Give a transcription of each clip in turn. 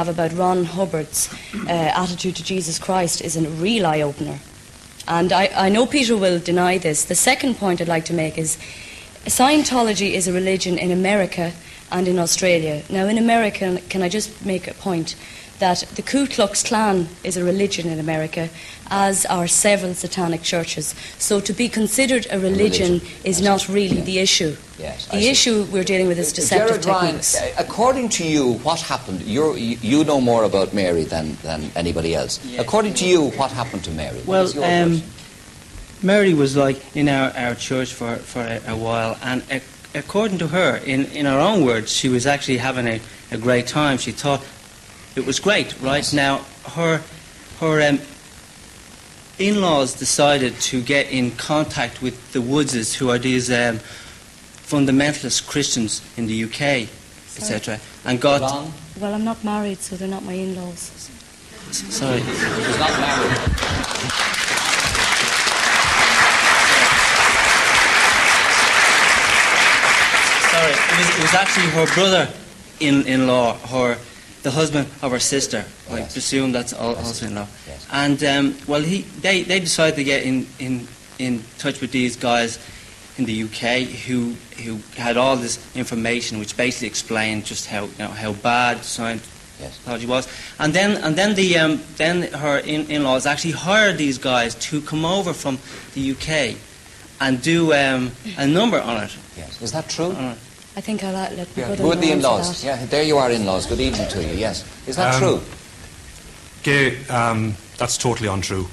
have about Ron Hubbard's attitude to Jesus Christ is a real eye-opener. And I know Peter will deny this. The second point I'd like to make is Scientology is a religion in America and in Australia. Now, in America, can I just make a point that the Ku Klux Klan is a religion in America, as are several satanic churches. So to be considered a religion is not really the issue. Yes, the issue we're dealing with is deceptive techniques. Ryan, according to you, what happened? You know more about Mary than anybody else. Yeah. According to you, what happened to Mary? Well, Mary was like in our church for a while, and according to her, in her own words, she was actually having a great time. She thought it was great, right? Yes. Now, her in-laws decided to get in contact with the Woodses, who are these fundamentalist Christians in the UK, etc. And got... Well, I'm not married, so they're not my in-laws. Sorry. She's not married. Sorry, it was actually her brother-in-law, the husband of her sister. Yes. I presume that's also in-law. Yes. And they decided to get in touch with these guys in the UK who had all this information, which basically explained just how bad Scientology was. And then her in-laws actually hired these guys to come over from the UK and do a number on it. Yes, is that true? I think I'll let my brother Who are the in-laws? Yeah, there you are, in-laws. Good evening to you, yes. Is that true? Gay, that's totally untrue.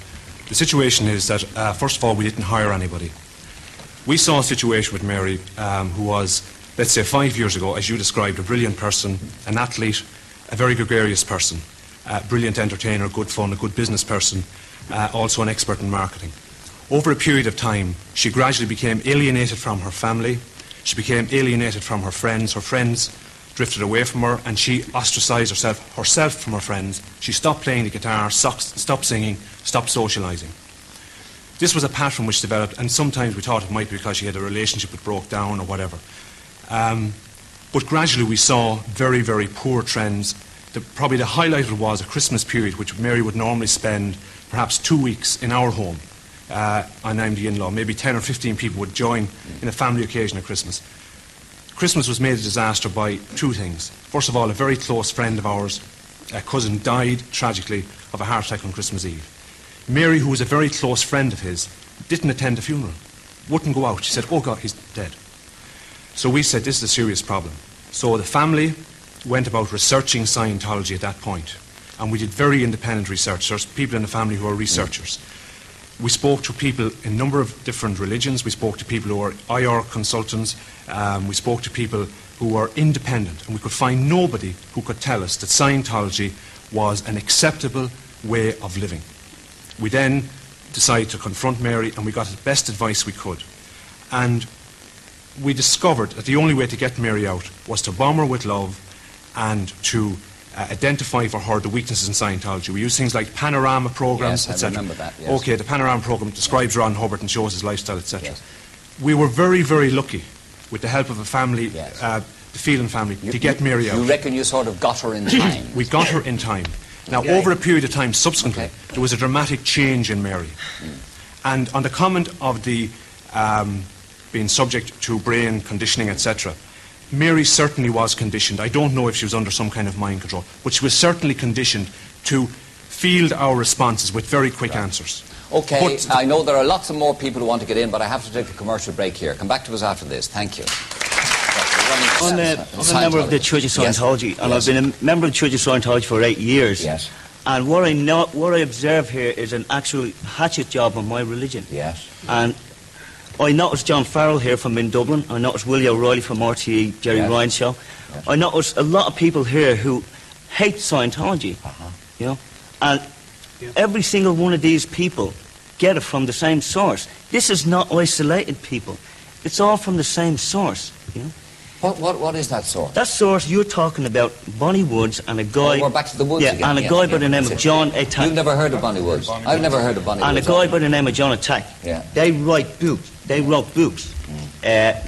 The situation is that, first of all, we didn't hire anybody. We saw a situation with Mary, who was, let's say, 5 years ago, as you described, a brilliant person, an athlete, a very gregarious person, a brilliant entertainer, good fun, a good business person, also an expert in marketing. Over a period of time, she gradually became alienated from her family. She became alienated from her friends. Her friends drifted away from her, and she ostracized herself from her friends. She stopped playing the guitar, stopped singing, stopped socializing. This was a pattern which developed, and sometimes we thought it might be because she had a relationship that broke down or whatever. But gradually we saw very, very poor trends. Probably the highlighter was a Christmas period, which Mary would normally spend perhaps 2 weeks in our home. And I'm the in-law. Maybe 10 or 15 people would join in a family occasion at Christmas. Christmas was made a disaster by two things. First of all, a very close friend of ours, a cousin, died tragically of a heart attack on Christmas Eve. Mary, who was a very close friend of his, didn't attend the funeral, wouldn't go out. She said, "Oh God, he's dead." So we said, this is a serious problem. So the family went about researching Scientology at that point, and we did very independent research. There's people in the family who are researchers. We spoke to people in a number of different religions. We spoke to people who were IR consultants. We spoke to people who were independent, and we could find nobody who could tell us that Scientology was an acceptable way of living. We then decided to confront Mary, and we got the best advice we could. And we discovered that the only way to get Mary out was to bomb her with love and to identify for her the weaknesses in Scientology. We use things like panorama programs, etc. Yes, I remember that, yes. Okay, the panorama program describes Ron Hubbard and shows his lifestyle, etc. Yes. We were very, very lucky, with the help of a family, yes. The Phelan family, to get Mary out. You reckon you sort of got her in time? We got her in time. Now, over a period of time subsequently, there was a dramatic change in Mary. And on the comment of the being subject to brain conditioning, etc., Mary certainly was conditioned. I don't know if she was under some kind of mind control, but she was certainly conditioned to field our responses with very quick answers. Okay, I know there are lots of more people who want to get in, but I have to take a commercial break here. Come back to us after this. Thank you. I'm a member of the Church of Scientology, and I've been a member of the Church of Scientology for 8 years. Yes. And what I observe here is an actual hatchet job on my religion. Yes. And I noticed John Farrell here from in Dublin. I noticed Willie O'Reilly from RTE, Gerry Ryan's show. Yes. I noticed a lot of people here who hate Scientology. You know, and every single one of these people get it from the same source. This is not isolated people. It's all from the same source. You know. What is that source? That source you're talking about, Bonnie Woods and a guy... Oh, we're back to the Woods again. And a guy by the name of John Attack. You've never heard of Bonnie Woods? I've never heard of Bonnie Woods. And a guy by the name of John Attack. Yeah. They write books. They wrote books.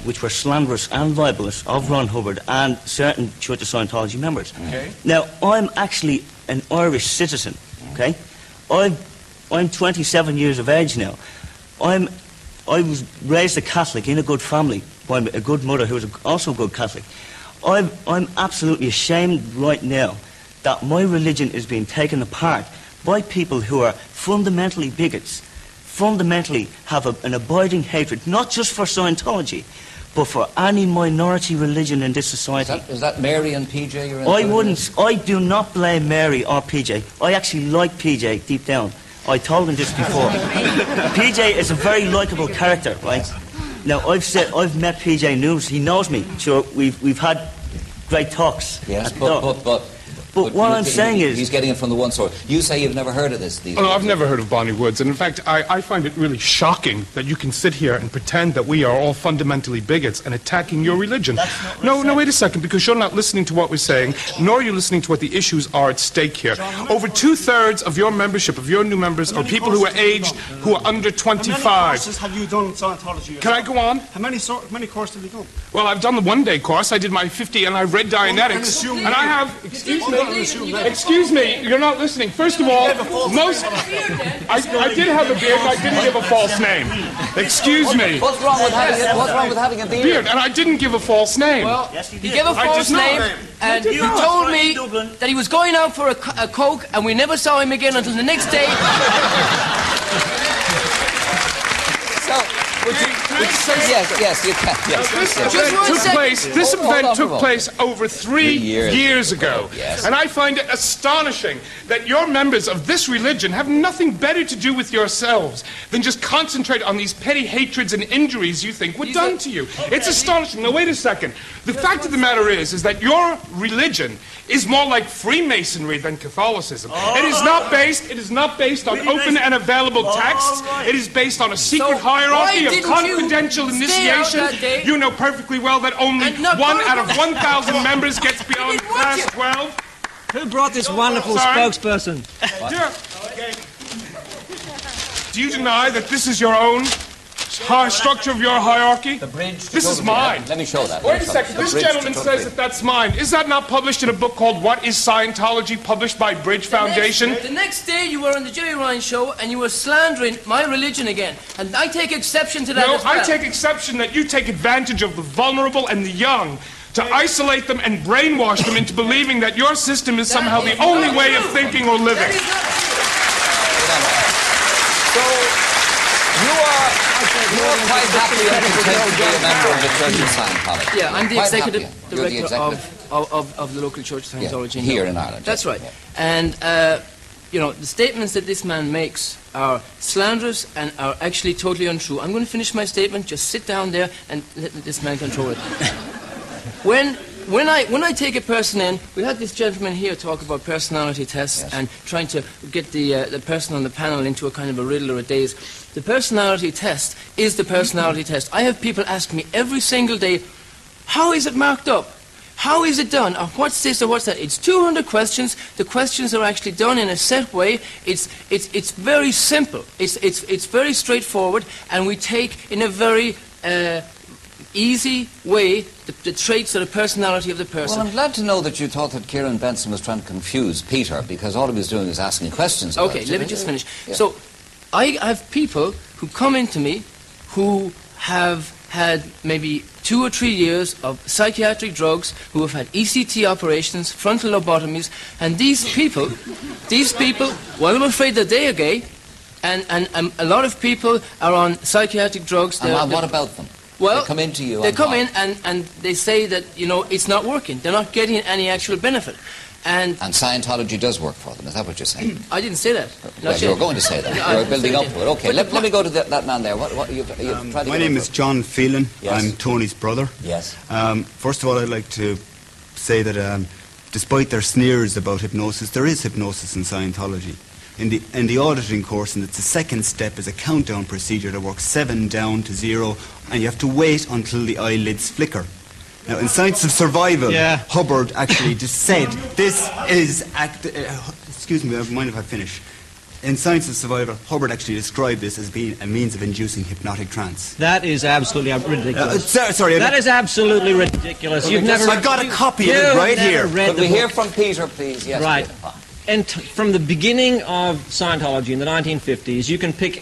which were slanderous and libelous of Ron Hubbard and certain Church of Scientology members. Okay. Now, I'm actually an Irish citizen, okay? I'm 27 years of age now. I was raised a Catholic in a good family by a good mother who was also a good Catholic. I'm absolutely ashamed right now that my religion is being taken apart by people who are fundamentally bigots, fundamentally have an abiding hatred, not just for Scientology, but for any minority religion in this society. Is that Mary and PJ you're I do not blame Mary or PJ. I actually like PJ deep down. I told him this before. PJ is a very likeable character, right? Now, I've met PJ News. He knows me. Sure, we've had great talks. Yes, but what I'm saying is... He's getting it from the one source. You say you've never heard of this. I've never heard of Bonnie Woods. And in fact, I find it really shocking that you can sit here and pretend that we are all fundamentally bigots and attacking your religion. No, wait a second, because you're not listening to what we're saying, nor are you listening to what the issues are at stake here. Over 2/3 of your membership, of your new members, are people who are aged, who are under 25. How many courses have you done in Scientology yourself? Can I go on? How many courses have you done? Well, I've done the one-day course. I did my 50, and I've read Dianetics. And I have... Excuse me, you're not listening. First of all, I did have a beard, and I didn't give a false name. Excuse me. What's wrong with having a beard? And I didn't give a false name. Well, he gave a false name, and he told me that he was going out for a Coke, and we never saw him again until the next day. Yes, you can. Yes. This event took place over 3 years ago. Yes. And I find it astonishing that your members of this religion have nothing better to do with yourselves than just concentrate on these petty hatreds and injuries you think were done to you. It's astonishing. Now, wait a second. The fact of the matter is that your religion is more like Freemasonry than Catholicism. It is not based on open and available texts. It is based on a secret hierarchy of confidential initiation. You know perfectly well that only 1 out of 1,000 members gets beyond class 12. Who brought this wonderful spokesperson? Do you deny that this is your own structure of your hierarchy? The bridge. This is mine. Let me show that. Wait a second. This gentleman says that that's mine. Is that not published in a book called What is Scientology, published by Bridge Foundation? The next day you were on the Gerry Ryan show and you were slandering my religion again. And I take exception to that as well. I take exception that you take advantage of the vulnerable and the young to isolate them and brainwash them into believing that your system is somehow the only way of thinking or living. You are quite happy to be a member of the Church of Scientology. Yeah, I'm the quite executive happy. director of the local Church of Scientology here in Ireland. That's right. Yeah. And, the statements that this man makes are slanderous and are actually totally untrue. I'm going to finish my statement. Just sit down there and let this man control it. When I take a person in, we had this gentleman here talk about personality tests and trying to get the person on the panel into a kind of a riddle or a daze. The personality test is the personality test. I have people ask me every single day, how is it marked up? How is it done? Or what's this or what's that? It's 200 questions. The questions are actually done in a set way. It's very simple. It's very straightforward, and we take in a very easy way the traits or the personality of the person. Well, I'm glad to know that you thought that Kieran Benson was trying to confuse Peter, because all he was doing was asking questions about Okay, let me just finish. Yeah. So, I have people who come into me who have had maybe 2 or 3 years of psychiatric drugs, who have had ECT operations, frontal lobotomies, and these people, well, I'm afraid that they are gay, and a lot of people are on psychiatric drugs. And what about them? Well, they come into you. They come in and they say that, it's not working. They're not getting any actual benefit. And Scientology does work for them. Is that what you're saying? I didn't say that. Well, you were going to say that. You were building up to it. Okay, let me go to that man there. My name is John Phelan. Yes. I'm Tony's brother. Yes. First of all, I'd like to say that despite their sneers about hypnosis, there is hypnosis in Scientology. In the auditing course, and it's the second step, is a countdown procedure that works 7 down to 0, and you have to wait until the eyelids flicker. Now, in Science of Survival, Hubbard actually just said, this is... excuse me, mind if I finish? In Science of Survival, Hubbard actually described this as being a means of inducing hypnotic trance. That is absolutely ridiculous. Sorry, that is absolutely ridiculous. You've never. I've got a copy of it right here. Could we hear from Peter, please? Yes, right. Peter. And from the beginning of Scientology in the 1950s, you can pick